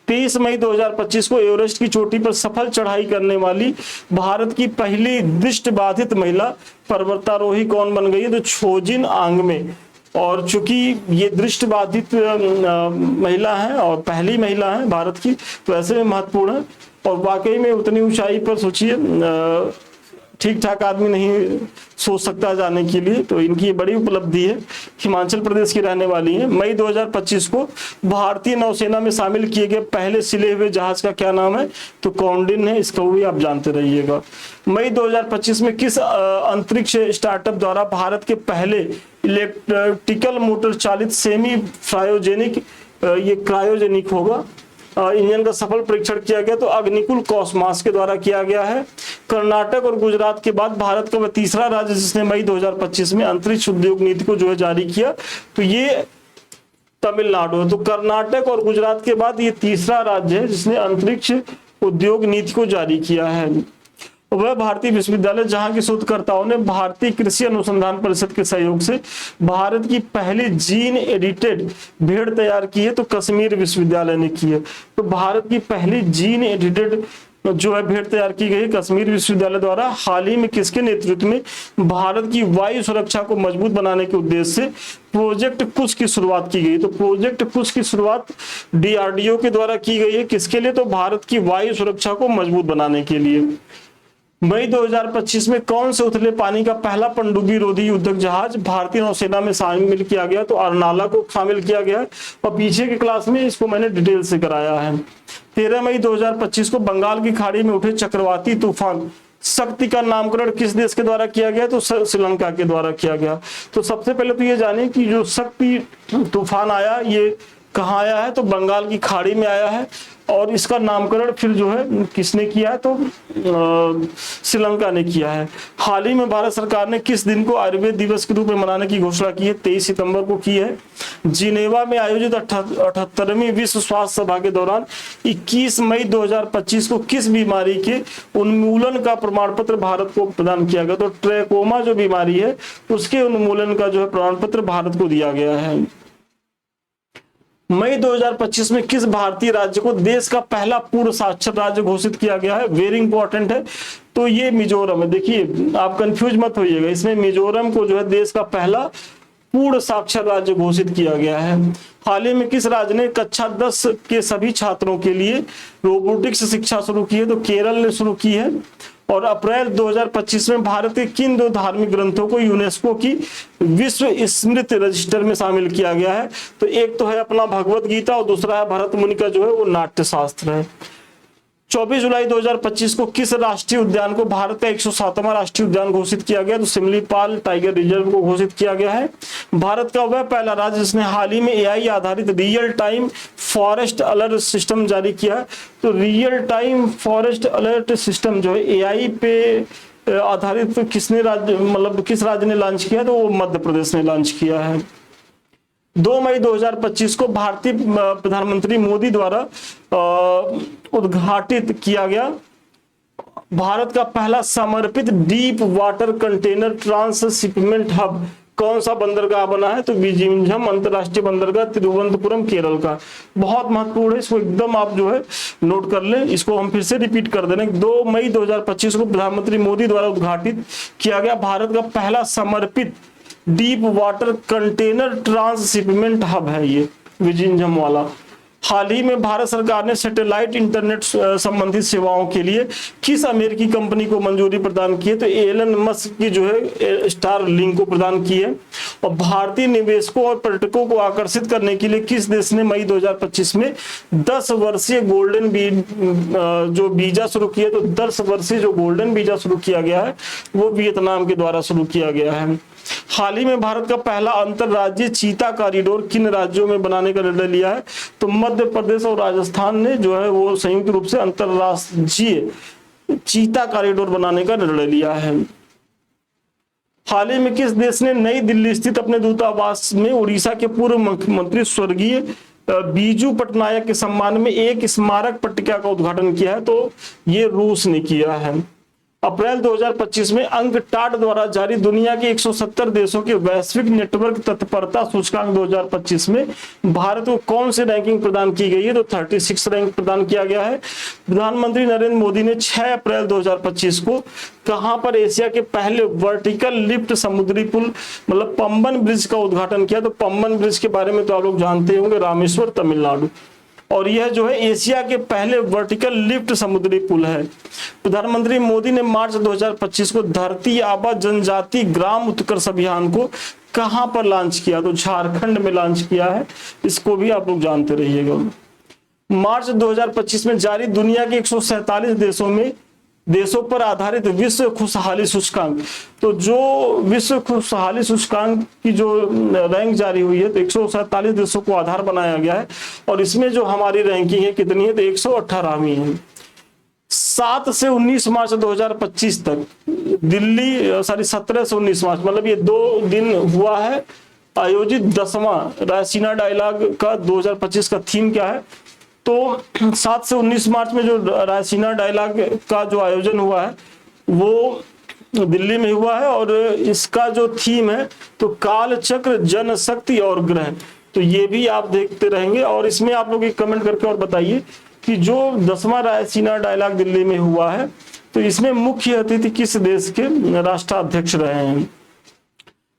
23 मई 2025 को एवरेस्ट की चोटी पर सफल चढ़ाई करने वाली भारत की पहली दृष्टिबाधित महिला पर्वतारोही कौन बन गई है? तो छोजिन आंगमे। और चूंकि ये दृष्टिबाधित महिला है और पहली महिला है भारत की, तो ऐसे में महत्वपूर्ण है। और वाकई में उतनी ऊंचाई पर सोचिए, ठीक ठाक आदमी नहीं सोच सकता जाने के लिए, तो इनकी ये बड़ी उपलब्धि है। हिमाचल प्रदेश की रहने वाली है। मई 2025 को भारतीय नौसेना में शामिल किए गए पहले सिले हुए जहाज का क्या नाम है? तो कॉन्डिन है, इसको भी आप जानते रहिएगा। मई 2025 में किस अंतरिक्ष स्टार्टअप द्वारा भारत के पहले इलेक्ट्रिकल मोटर चालित सेमी क्रायोजेनिक, ये क्रायोजेनिक होगा, इंजन का सफल परीक्षण किया गया? तो अग्निकुल कॉस्मास के द्वारा किया गया है। कर्नाटक और गुजरात के बाद भारत का वह तीसरा राज्य जिसने मई 2025 में अंतरिक्ष उद्योग नीति को जो है जारी किया, तो ये तमिलनाडु है। तो कर्नाटक और गुजरात के बाद ये तीसरा राज्य है जिसने अंतरिक्ष उद्योग नीति को जारी किया है। वह भारतीय विश्वविद्यालय जहां के शोधकर्ताओं ने भारतीय कृषि अनुसंधान परिषद के सहयोग से भारत की पहली जीन एडिटेड भेड़ तैयार की है, तो कश्मीर विश्वविद्यालय ने की है। तो भारत की पहली जीन एडिटेड जो है भेड़ तैयार की गई कश्मीर विश्वविद्यालय द्वारा। हाल ही में किसके नेतृत्व में भारत की वायु सुरक्षा को मजबूत बनाने के उद्देश्य से प्रोजेक्ट कुश की शुरुआत की गई? तो प्रोजेक्ट कुश की शुरुआत DRDO के द्वारा की गई है। किसके लिए? तो भारत की वायु सुरक्षा को मजबूत बनाने के लिए। मई 2025 में कौन से उथले पानी का पहला पनडुब्बी रोधी युद्धक जहाज भारतीय नौसेना में शामिल किया गया? तो अर्नाला को शामिल किया गया है, और पीछे की क्लास में इसको मैंने डिटेल से कराया है। 13 मई 2025 को बंगाल की खाड़ी में उठे चक्रवाती तूफान शक्ति का नामकरण किस देश के द्वारा किया गया? तो श्रीलंका के द्वारा किया गया। तो सबसे पहले तो ये जानिए कि जो शक्ति तूफान आया ये कहाँ आया है? तो बंगाल की खाड़ी में आया है, और इसका नामकरण फिर जो है किसने किया है? तो श्रीलंका ने किया है। हाल ही में भारत सरकार ने किस दिन को आयुर्वेद दिवस के रूप में मनाने की घोषणा की है? 23 सितंबर को की है। जिनेवा में आयोजित 78वीं विश्व स्वास्थ्य सभा के दौरान 21 मई 2025 को किस बीमारी के उन्मूलन का प्रमाण पत्र भारत को प्रदान किया गया? तो ट्रैकोमा जो बीमारी है उसके उन्मूलन का जो है प्रमाण पत्र भारत को दिया गया है। मई 2025 में किस भारतीय राज्य को देश का पहला पूर्ण साक्षर राज्य घोषित किया गया है? वेरी इंपॉर्टेंट है। तो ये मिजोरम है। देखिए आप कंफ्यूज मत होइएगा, इसमें मिजोरम को जो है देश का पहला पूर्ण साक्षर राज्य घोषित किया गया है। हाल ही में किस राज्य ने कक्षा 10 के सभी छात्रों के लिए रोबोटिक्स शिक्षा शुरू की है? तो केरल ने शुरू की है। और अप्रैल 2025 में भारत के किन 2 धार्मिक ग्रंथों को यूनेस्को की विश्व स्मृति रजिस्टर में शामिल किया गया है? तो एक तो है अपना भगवत गीता और दूसरा है भरत मुनि का जो है वो नाट्य शास्त्र है। 24 जुलाई 2025 को किस राष्ट्रीय उद्यान को भारत का 107वां राष्ट्रीय उद्यान घोषित किया गया? तो सिमलीपाल टाइगर रिजर्व को घोषित किया गया है। भारत का वह पहला राज्य जिसने हाल ही में AI आधारित real time forest alert system जारी किया है। तो real time forest alert system जो है AI पे आधारित किसने राज्य मतलब किस राज्य ने लॉन्च किया? तो वो मध्य प्रदेश ने लॉन्च किया है। 2 मई 2025 को भारतीय प्रधानमंत्री मोदी द्वारा उद्घाटित किया गया भारत का पहला समर्पित deep water container transshipment hub कौन सा बंदरगाह बना है? तो विजिंझम अंतरराष्ट्रीय बंदरगाह तिरुवनंतपुरम केरल का। बहुत महत्वपूर्ण है, इसको एकदम आप जो है नोट कर लें। इसको हम फिर से रिपीट कर दे रहे हैं। 2 मई 2025 को प्रधानमंत्री मोदी द्वारा उद्घाटित किया गया भारत का पहला समर्पित deep water container transshipment hub है ये विजिंझम वाला। हाल ही में भारत सरकार ने सैटेलाइट इंटरनेट संबंधित सेवाओं के लिए किस अमेरिकी कंपनी को मंजूरी प्रदान की है? तो एलन मस्क की जो है स्टारलिंक को प्रदान की है। और भारतीय निवेशकों और पर्यटकों को आकर्षित करने के लिए किस देश ने मई 2025 में 10 वर्षीय गोल्डन जो वीजा शुरू किया? तो 10 वर्षीय जो गोल्डन वीजा शुरू किया गया है वो वियतनाम के द्वारा शुरू किया गया है। हाल ही में भारत का पहला अंतरराज्यीय चीता कॉरिडोर किन राज्यों में बनाने का निर्णय लिया है? तो मध्य प्रदेश और राजस्थान ने जो है वो संयुक्त रूप से अंतरराज्यीय चीता कॉरिडोर बनाने का निर्णय लिया है। हाल ही में किस देश ने नई दिल्ली स्थित अपने दूतावास में उड़ीसा के पूर्व मुख्यमंत्री स्वर्गीय बीजू पटनायक के सम्मान में एक स्मारक पट्टिका का उद्घाटन किया है? तो ये रूस ने किया है। अप्रैल 2025 में अंकटाड द्वारा जारी दुनिया के 170 देशों के वैश्विक नेटवर्क तत्परता सूचकांक 2025 में भारत को कौन सी रैंकिंग प्रदान की गई है? तो 36 रैंक प्रदान किया गया है। प्रधानमंत्री नरेंद्र मोदी ने 6 अप्रैल 2025 को कहां पर एशिया के पहले वर्टिकल लिफ्ट समुद्री पुल मतलब पंबन ब्रिज का उद्घाटन किया? तो पंबन ब्रिज के बारे में तो आप लोग जानते होंगे, रामेश्वर तमिलनाडु। और यह जो है एशिया के पहले वर्टिकल लिफ्ट समुद्री पुल है। प्रधानमंत्री मोदी ने मार्च 2025 को धरती आबा जनजाति ग्राम उत्कर्ष अभियान को कहां पर लॉन्च किया? तो झारखंड में लॉन्च किया है। इसको भी आप लोग जानते रहिएगा। मार्च 2025 में जारी दुनिया के 147 देशों पर आधारित विश्व खुशहाली सूचकांक, तो जो विश्व खुशहाली सूचकांक की जो रैंक जारी हुई है तो 147 देशों को आधार बनाया गया है। और इसमें जो हमारी रैंकिंग है कितनी है? तो 118वीं है। 7 से 19 मार्च 2025 तक दिल्ली 17 से 19 मार्च मतलब ये 2 दिन हुआ है आयोजित 10वां रायसीना डायलॉग का 2025 का थीम क्या है? तो 7 से 19 मार्च में जो रायसीना डायलॉग का जो आयोजन हुआ है वो दिल्ली में हुआ है। और इसका जो थीम है तो काल चक्र, जनशक्ति और ग्रह। तो ये भी आप देखते रहेंगे। और इसमें आप लोग एक कमेंट करके और बताइए कि जो 10वां रायसीना डायलॉग दिल्ली में हुआ है तो इसमें मुख्य अतिथि किस देश के राष्ट्राध्यक्ष रहे हैं?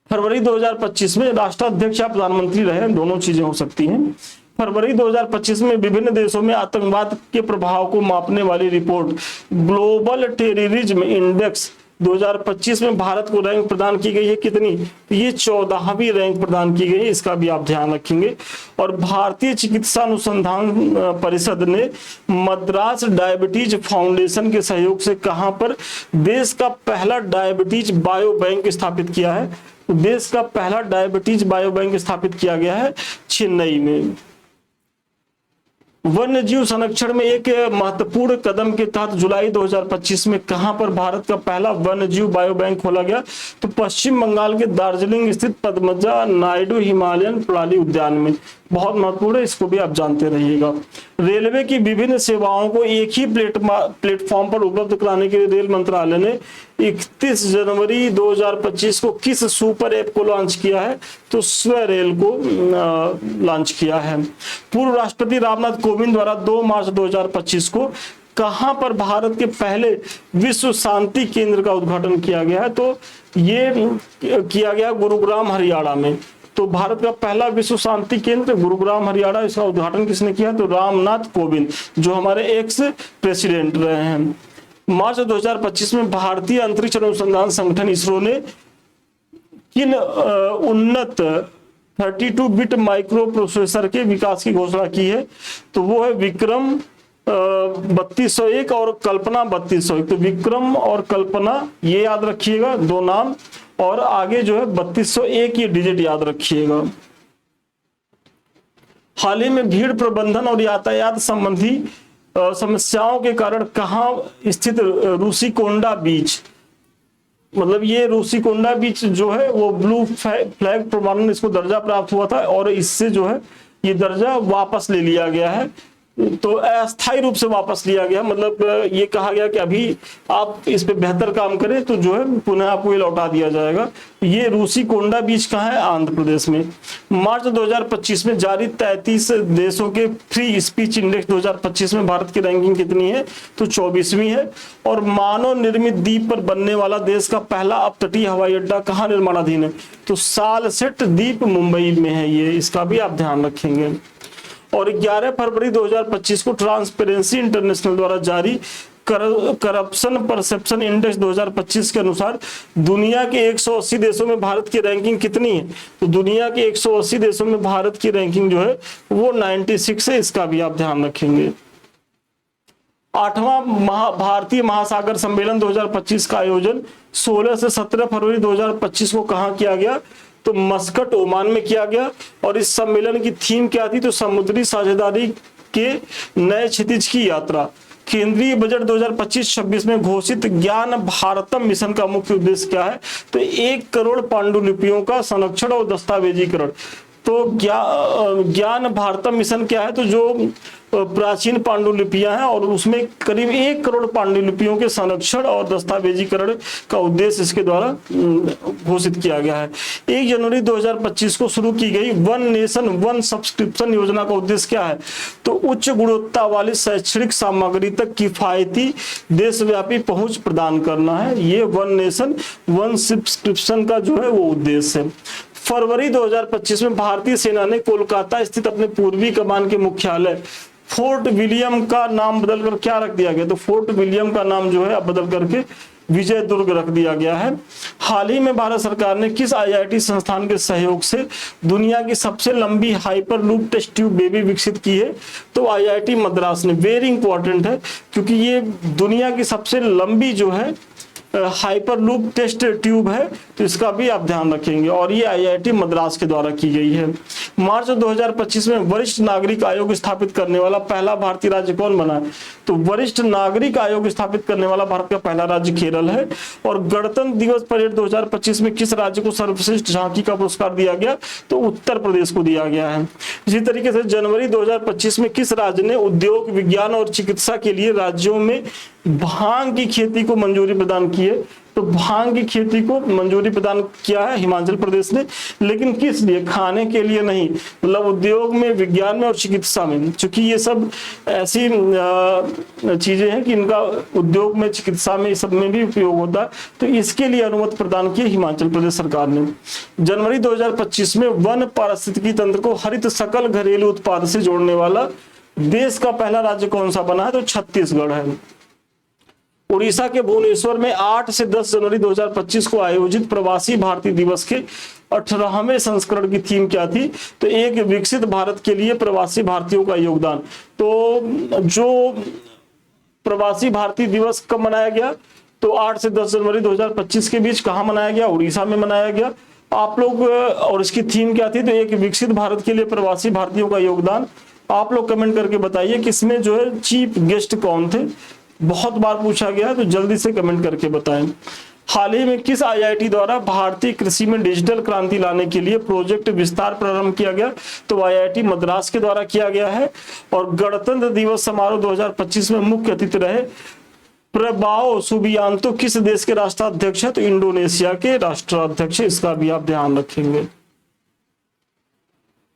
फरवरी 2025 में राष्ट्राध्यक्ष या प्रधानमंत्री रहे, दोनों चीजें हो सकती हैं। फरवरी 2025 में विभिन्न देशों में आतंकवाद के प्रभाव को मापने वाली रिपोर्ट ग्लोबल टेररिज्म इंडेक्स 2025 में भारत को रैंक प्रदान की गई है कितनी? तो ये 14वीं रैंक प्रदान की गई है। इसका भी आप ध्यान रखेंगे। और भारतीय चिकित्सा अनुसंधान परिषद ने मद्रास डायबिटीज फाउंडेशन के सहयोग से कहां पर देश का पहला डायबिटीज बायो बैंक स्थापित किया है? तो देश का पहला डायबिटीज बायो बैंक स्थापित किया गया है चेन्नई में। वन्य जीव संरक्षण में एक महत्वपूर्ण कदम के तहत जुलाई 2025 में कहां पर भारत का पहला वन्य जीव बायो बैंक खोला गया? तो पश्चिम बंगाल के दार्जिलिंग स्थित पद्मजा नायडू हिमालयन प्रणाली उद्यान में। बहुत महत्वपूर्ण है, इसको भी आप जानते रहिएगा। रेलवे की विभिन्न सेवाओं को एक ही प्लेटफॉर्म पर उपलब्ध कराने के लिए रेल मंत्रालय ने 31 जनवरी 2025 को किस सुपर ऐप को लॉन्च किया है? तो स्वरेल को लॉन्च किया है। पूर्व राष्ट्रपति रामनाथ कोविंद द्वारा 2 मार्च 2025 को कहां पर भारत के पहले विश्व शांति केंद्र का उद्घाटन किया गया है? तो ये किया गया गुरुग्राम हरियाणा में। तो भारत का पहला विश्व शांति केंद्र गुरुग्राम हरियाणा, इसका उद्घाटन किसने किया? तो रामनाथ कोविंद, जो हमारे एक्स प्रेसिडेंट रहे हैं। मार्च 2025 में भारतीय अंतरिक्ष अनुसंधान संगठन इसरो ने किन उन्नत 32 बिट माइक्रो प्रोसेसर के विकास की घोषणा की है? तो वो है विक्रम 3201 और कल्पना 3201। तो विक्रम और कल्पना ये याद रखिएगा, 2 नाम, और आगे जो है 3201 ये डिजिट याद रखिएगा। हाल ही में भीड़ प्रबंधन और यातायात संबंधी समस्याओं के कारण कहां स्थित रूसीकोंडा बीच, मतलब ये रूसीकोंडा बीच जो है वो ब्लू फ्लैग प्रमाणन इसको दर्जा प्राप्त हुआ था और इससे जो है ये दर्जा वापस ले लिया गया है। तो अस्थायी रूप से वापस लिया गया, मतलब ये कहा गया कि अभी आप इस पे बेहतर काम करें तो जो है पुनः आपको ये लौटा दिया जाएगा। ये रूसीकोंडा बीच कहाँ है? आंध्र प्रदेश में। मार्च 2025 में जारी 33 देशों के फ्री स्पीच इंडेक्स 2025 में भारत की रैंकिंग कितनी है? तो 24वीं है। और मानव निर्मित द्वीप पर बनने वाला देश का पहला अपतटीय हवाई अड्डा कहाँ निर्माणाधीन है? तो सालसेट द्वीप मुंबई में है ये, इसका भी आप ध्यान रखेंगे। और 11 फरवरी 2025 को ट्रांसपेरेंसी इंटरनेशनल द्वारा जारी करप्शन परसेप्शन इंडेक्स 2025 के अनुसार दुनिया के 180 देशों में भारत की रैंकिंग कितनी है? तो दुनिया के 180 देशों में भारत की रैंकिंग जो है वो 96 है, इसका भी आप ध्यान रखेंगे। 8वां भारतीय महासागर सम्मेलन 2025 का आयोजन 16 से 17 फरवरी 2025 को कहाँ किया गया? तो मस्कट ओमान में किया गया। और इस सम्मेलन की थीम क्या थी? तो समुद्री साझेदारी के नए क्षितिज की यात्रा। केंद्रीय बजट 2025-26 में घोषित ज्ञान भारतम मिशन का मुख्य उद्देश्य क्या है? तो 1 करोड़ पांडुलिपियों का संरक्षण और दस्तावेजीकरण। तो ज्ञान भारतम मिशन क्या है? तो जो प्राचीन पांडुलिपियां हैं और उसमें करीब 1 करोड़ पांडुलिपियों के संरक्षण और दस्तावेजीकरण का उद्देश्य इसके द्वारा घोषित किया गया है। 1 जनवरी 2025 को शुरू की गई वन नेशन वन सब्सक्रिप्शन योजना का उद्देश्य क्या है? तो उच्च गुणवत्ता वाली शैक्षणिक सामग्री तक किफायती देशव्यापी पहुंच प्रदान करना है। ये वन नेशन वन सब्सक्रिप्शन का जो है वो उद्देश्य है। फरवरी 2025 में भारतीय सेना ने कोलकाता स्थित अपने पूर्वी कमान के मुख्यालय फोर्ट विलियम का नाम बदलकर क्या रख दिया गया? तो फोर्ट विलियम का नाम जो है अब बदल करके विजय दुर्ग रख दिया गया है। हाल ही में भारत सरकार ने किस आईआईटी संस्थान के सहयोग से दुनिया की सबसे लंबी हाइपरलूप टेस्ट ट्यूब बेबी विकसित की है? तो आईआईटी मद्रास ने। वेरी इंपॉर्टेंट है क्योंकि ये दुनिया की सबसे लंबी जो है हाइपरलूप टेस्ट ट्यूब है, तो इसका भी आप ध्यान रखेंगे। और ये आईआईटी मद्रास के द्वारा की गई है। मार्च 2025 में वरिष्ठ नागरिक आयोग स्थापित करने वाला पहला भारतीय राज्य कौन बना है? तो वरिष्ठ नागरिक आयोग स्थापित करने वाला भारत का पहला राज्य केरल है। और गणतंत्र दिवस परेड 2025 में किस राज्य को सर्वश्रेष्ठ झांकी का पुरस्कार दिया गया? तो उत्तर प्रदेश को दिया गया है। इसी तरीके से जनवरी 2025 में किस राज्य ने उद्योग विज्ञान और चिकित्सा के लिए राज्यों में भांग की खेती को मंजूरी प्रदान की है? तो भांग की खेती को मंजूरी प्रदान किया है हिमाचल प्रदेश ने। लेकिन किस लिए? खाने के लिए नहीं, मतलब उद्योग में, विज्ञान में और चिकित्सा में। क्योंकि ये सब ऐसी चीजें हैं कि इनका उद्योग में, चिकित्सा में, इस सब में भी उपयोग होता है, तो इसके लिए अनुमति प्रदान की हिमाचल प्रदेश सरकार ने। जनवरी 2025 में वन पारिस्थितिकी तंत्र को हरित सकल घरेलू उत्पाद से जोड़ने वाला देश का पहला राज्य कौन सा बना है? तो छत्तीसगढ़ है। उड़ीसा के भुवनेश्वर में 8 से 10 जनवरी 2025 को आयोजित प्रवासी भारतीय दिवस के 18वें संस्करण की थीम क्या थी? तो एक विकसित भारत के लिए प्रवासी भारतीयों का योगदान। तो जो प्रवासी भारतीय दिवस कब मनाया गया? तो 8 से 10 जनवरी 2025 के बीच कहाँ मनाया गया? उड़ीसा में मनाया गया। आप लोग, और इसकी थीम क्या थी? तो एक विकसित भारत के लिए प्रवासी भारतीयों का योगदान। आप लोग कमेंट करके बताइए कि इसमें जो है चीफ गेस्ट कौन थे? बहुत बार पूछा गया है, तो जल्दी से कमेंट करके बताएं। हाल ही में किस आईआईटी द्वारा भारतीय कृषि में डिजिटल क्रांति लाने के लिए प्रोजेक्ट विस्तार प्रारंभ किया गया? तो आईआईटी मद्रास के द्वारा किया गया है। और गणतंत्र दिवस समारोह 2025 में मुख्य अतिथि रहे प्रबाओ सुबियांतो किस देश के राष्ट्राध्यक्ष है? तो इंडोनेशिया के राष्ट्राध्यक्ष, इसका भी आप ध्यान रखेंगे।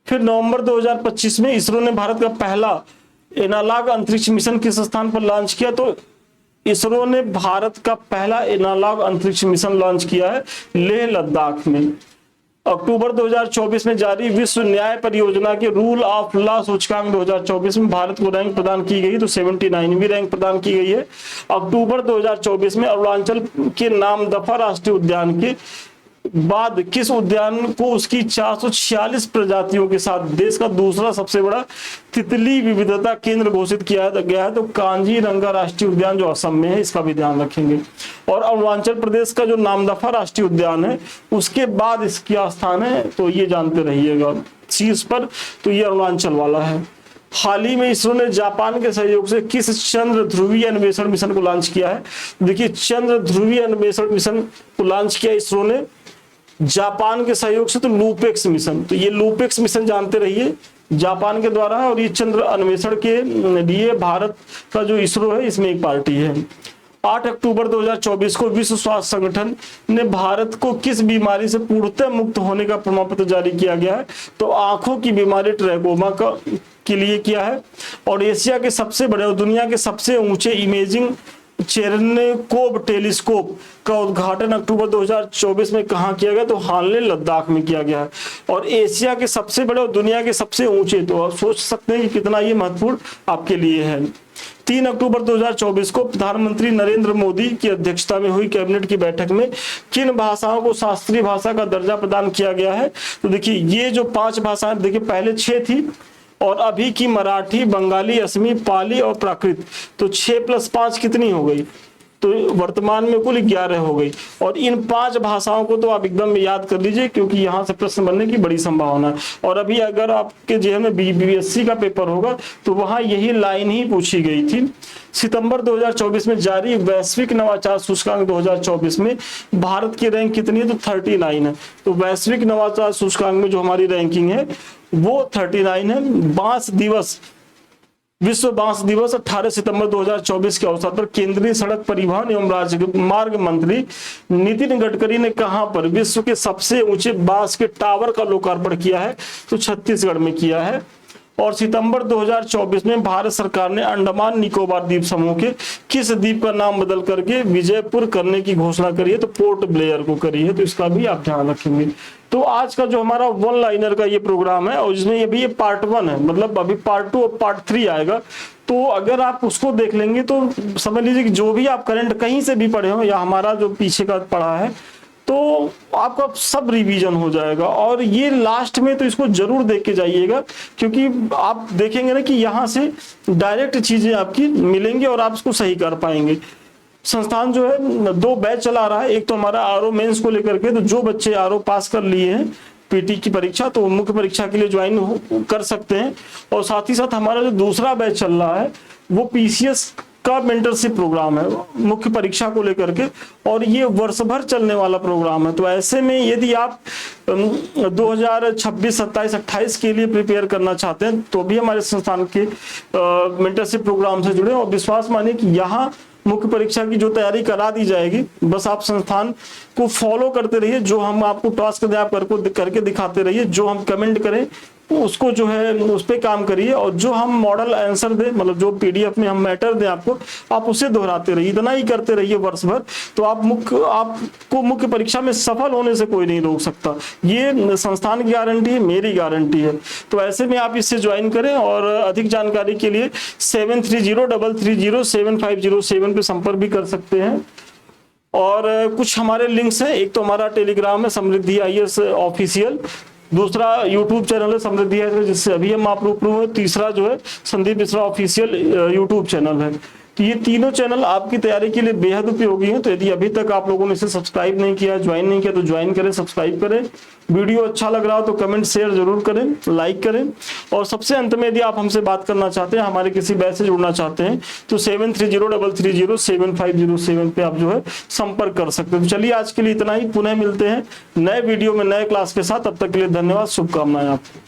फिर नवंबर 2025 में इसरो ने भारत का पहला एनालॉग अंतरिक्ष मिशन किस स्थान पर लॉन्च किया? तो इसरो ने भारत का पहला एनालॉग अंतरिक्ष मिशन लॉन्च किया है लेह लद्दाख में। अक्टूबर 2024 में जारी विश्व न्याय परियोजना के रूल ऑफ लॉ सूचकांक 2024 में भारत को रैंक प्रदान की गई, तो 79वीं रैंक प्रदान की गई है। अक्टूबर 2024 में अरुणाचल के नामदफा राष्ट्रीय उद्यान के बाद किस उद्यान को उसकी 446 प्रजातियों के साथ देश का दूसरा सबसे बड़ा तितली विविधता केंद्र घोषित किया गया है? तो कांजीरंगा राष्ट्रीय उद्यान जो असम में है, इसका भी ध्यान रखेंगे। और अरुणाचल प्रदेश का जो नामदफा राष्ट्रीय उद्यान है उसके बाद इसका स्थान है, तो ये जानते रहिएगा शीर्ष पर, तो ये अरुणाचल वाला है। हाल ही में इसरो ने जापान के सहयोग से किस चंद्र ध्रुवीय अन्वेषण मिशन को लॉन्च किया है? देखिए, चंद्र ध्रुवीय अन्वेषण मिशन को लॉन्च किया इसरो ने जापान के सहयोग से, तो लूपेक्स मिशन। तो ये लूपेक्स मिशन जानते रहिए, जापान के द्वारा है। और ये चंद्र अन्वेषण के लिए भारत का जो इसरो है इसमें एक पार्टी है। 8 अक्टूबर 2024 को विश्व स्वास्थ्य संगठन ने भारत को किस बीमारी से पूर्णतः मुक्त होने का प्रमाण पत्र जारी किया गया है? तो आंखों की बीमारी ट्रैकोमा के लिए किया है। और एशिया के सबसे बड़े और दुनिया के सबसे ऊंचे इमेजिंग चेरनेकोव टेलीस्कोप का उद्घाटन अक्टूबर 2024 में कहाँ किया गया? तो हाल में लद्दाख में किया गया है। और एशिया के सबसे बड़े और दुनिया के सबसे ऊंचे, तो आप सोच सकते हैं कि कितना ये महत्वपूर्ण आपके लिए है। 3 अक्टूबर 2024 को प्रधानमंत्री नरेंद्र मोदी की अध्यक्षता में हुई कैबिनेट की बैठक में किन भाषाओं को शास्त्रीय भाषा का दर्जा प्रदान किया गया है? तो देखिए ये जो 5 भाषाएं, देखिए पहले 6 थी और अभी की मराठी, बंगाली, असमी, पाली और प्राकृत, तो 6 + 5 कितनी हो गई? तो वर्तमान में कुल 11 हो गई। और इन 5 भाषाओं को तो आप एकदम याद कर लीजिए, क्योंकि यहाँ से प्रश्न बनने की बड़ी संभावना है। और अभी अगर आपके जेल में बीपीएससी का पेपर होगा तो वहां यही लाइन ही पूछी गई थी। सितंबर 2024 में जारी वैश्विक नवाचार सूचकांक 2024 में भारत की रैंक कितनी है? तो 39 है। तो वैश्विक नवाचार सूचकांक में जो हमारी रैंकिंग है वो 39 है। बांस दिवस, विश्व बांस दिवस 18 सितंबर 2024 के अवसर पर केंद्रीय सड़क परिवहन एवं राजमार्ग मंत्री नितिन गडकरी ने कहां पर विश्व के सबसे ऊंचे बांस के टावर का लोकार्पण किया है? तो छत्तीसगढ़ में किया है। और सितंबर 2024 में भारत सरकार ने अंडमान निकोबार द्वीप समूह के किस द्वीप का नाम बदल करके विजयपुर करने की घोषणा करी है? तो पोर्ट ब्लेयर को करी है। तो इसका भी आप ध्यान रखेंगे। तो आज का जो हमारा 1 लाइनर का ये प्रोग्राम है और जिसमें ये पार्ट 1 है, मतलब अभी पार्ट 2 और पार्ट 3 आएगा। तो अगर आप उसको देख लेंगे तो समझ लीजिए कि जो भी आप करंट कहीं से भी पढ़े हो या हमारा जो पीछे का पढ़ा है तो आपका सब रिवीजन हो जाएगा। और ये लास्ट में तो इसको जरूर देख के जाइएगा, क्योंकि आप देखेंगे ना कि यहाँ से डायरेक्ट चीजें आपकी मिलेंगी और आप इसको सही कर पाएंगे। संस्थान जो है 2 बैच चला रहा है। एक तो हमारा आरओ मेंस को लेकर के, तो जो बच्चे आरओ पास कर लिए हैं पीटी की परीक्षा, तो मुख्य परीक्षा के लिए ज्वाइन कर सकते हैं। और साथ ही साथ हमारा जो दूसरा बैच चल रहा है वो पीसीएस का मेंटरशिप प्रोग्राम है मुख्य परीक्षा को लेकर के, और ये वर्ष भर चलने वाला प्रोग्राम है। तो ऐसे में यदि आप 2026, 27, 28 के लिए प्रिपेयर करना चाहते हैं तो भी हमारे संस्थान के मेंटरशिप प्रोग्राम से जुड़े। और विश्वास मानिए कि यहाँ मुख्य परीक्षा की जो तैयारी करा दी जाएगी, बस आप संस्थान को फॉलो करते रहिए। जो हम आपको टास्क दें आप करके दिखाते रहिए, जो हम कमेंट करें उसको जो है उस पर काम करिए, और जो हम मॉडल आंसर दें, मतलब जो पीडीएफ में हम मैटर दें आपको, आप उसे दोहराते रहिए। इतना ही करते रहिए वर्ष भर, तो आपको मुख्य परीक्षा में सफल होने से कोई नहीं रोक सकता। ये संस्थान की गारंटी है, मेरी गारंटी है। तो ऐसे में आप इससे ज्वाइन करें। और अधिक जानकारी के लिए 7303307507 पे संपर्क भी कर सकते हैं। और कुछ हमारे लिंक्स हैं। एक तो हमारा टेलीग्राम है समृद्धि आईएएस ऑफिशियल, दूसरा यूट्यूब चैनल है समृद्धि आईएएस जिससे अभी हम आप रूबरू हुए, तीसरा जो है Sandeep Mishra official YouTube channel है। तो ये तीनों चैनल आपकी तैयारी के लिए बेहद उपयोगी हैं। तो यदि अभी तक आप लोगों ने इसे सब्सक्राइब नहीं किया, ज्वाइन नहीं किया, तो ज्वाइन करें, सब्सक्राइब करें। वीडियो अच्छा लग रहा हो तो कमेंट शेयर जरूर करें, लाइक करें। और सबसे अंत में यदि आप हमसे बात करना चाहते हैं, हमारे किसी बैच से जुड़ना चाहते हैं, तो 7303307507 पे आप जो है संपर्क कर सकते हैं। तो चलिए आज के लिए इतना ही, पुनः मिलते हैं नए वीडियो में नए क्लास के साथ। तब तक के लिए धन्यवाद, शुभकामनाएं आपको।